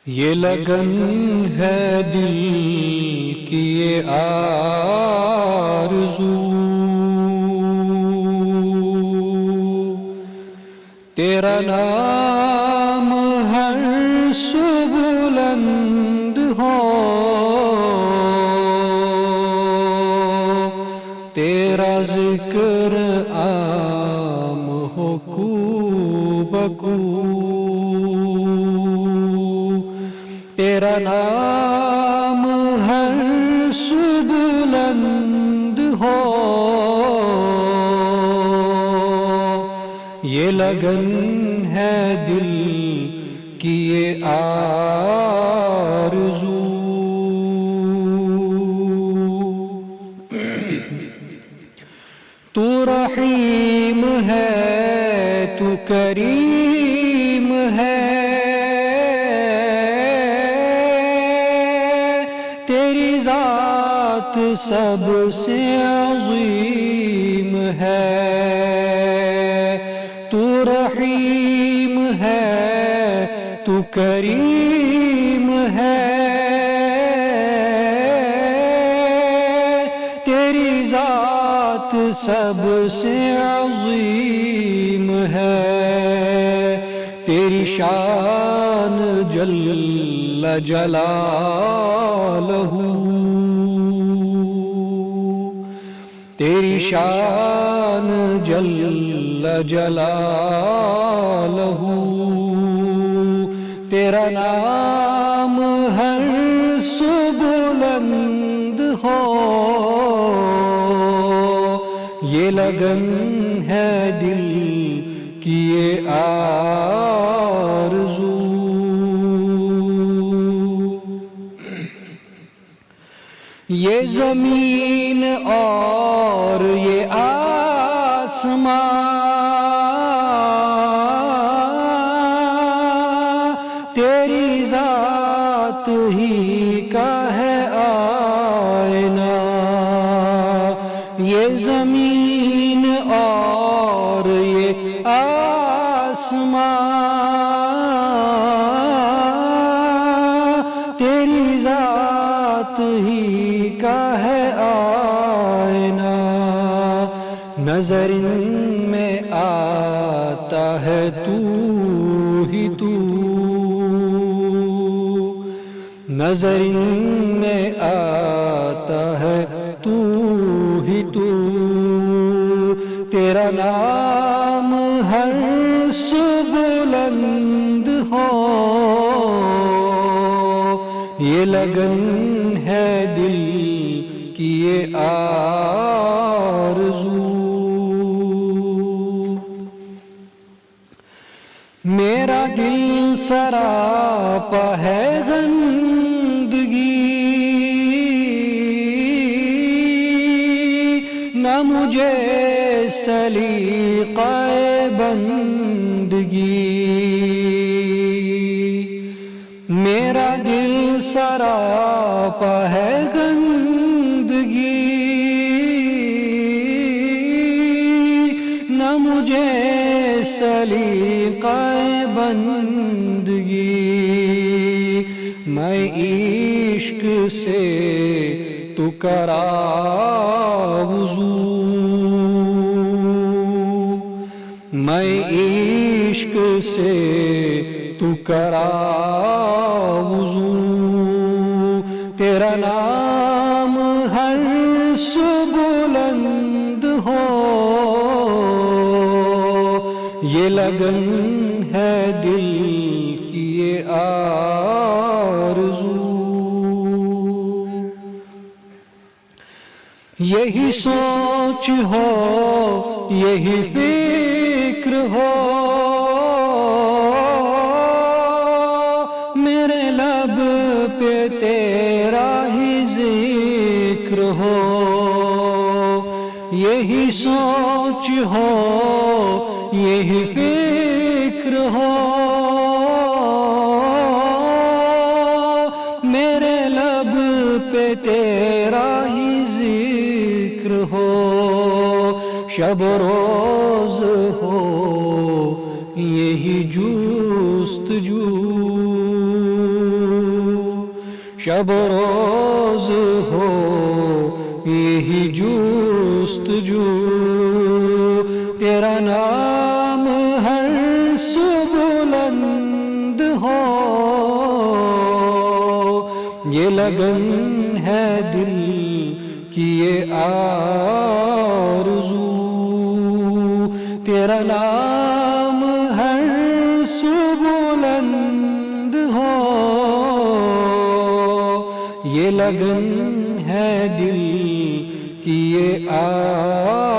یہ لگن ہے دل کی یہ آرزو، تیرا نام ہر سو بلند ہو، تیرا ذکر عام ہو کو بکو، تیرا نام ہر سو بلند ہو، یہ لگن ہے دل کی یہ آرزو۔ تو رحیم ہے، تو کریم ہے، تیری ذات سب سے عظیم ہے، تو رحیم ہے، تو کریم ہے، تیری ذات سب سے عظیم ہے، تیری شان جل جلالہ، تیری شان جل جلالہ، تیرا نام ہر سو بلند ہو، یہ لگن ہے دل کی یہ آرزو۔ یہ زمین اور یہ آسمان تیری ذات ہی کا ہے آئینہ، یہ زمین اور یہ آسمان تیری ذات ہی کا ہے آئینہ، نظر ان میں آتا ہے تو ہی تو، نظر ان میں آتا ہے تو ہی تو، تیرا نام ہر سو بلند ہو، یہ لگن ہے دل کی یہ آرزو۔ میرا دل سراپا ہے گندگی، نہ مجھے سلیقہ بندگی، میرا دل سراپا ہے گندگی، نہ مجھے سلیقہ بندگی، میں عشق سے تو کرا وضو، میں عشق سے تو کرا وضو، تیرا نام ہر سو بلند ہو، یہ لگن ہے دل کی یہ آرزو۔ یہی سوچ ہو، یہی فکر ہو، میرے لب پہ تیرا ہی ذکر ہو، یہی سوچ ہو، یہی فکر ہو، میرے لب پہ تیرا ہی ذکر ہو، شب روز ہو یہی جستجو، شب روز ہو یہی جستجو، تیرا نام ہر سو بلند ہو، یہ لگن ہے دل کی یہ آرزو، تیرا نام ہر سو بلند ہو، یہ لگن ہے دل کی یہ آرزو۔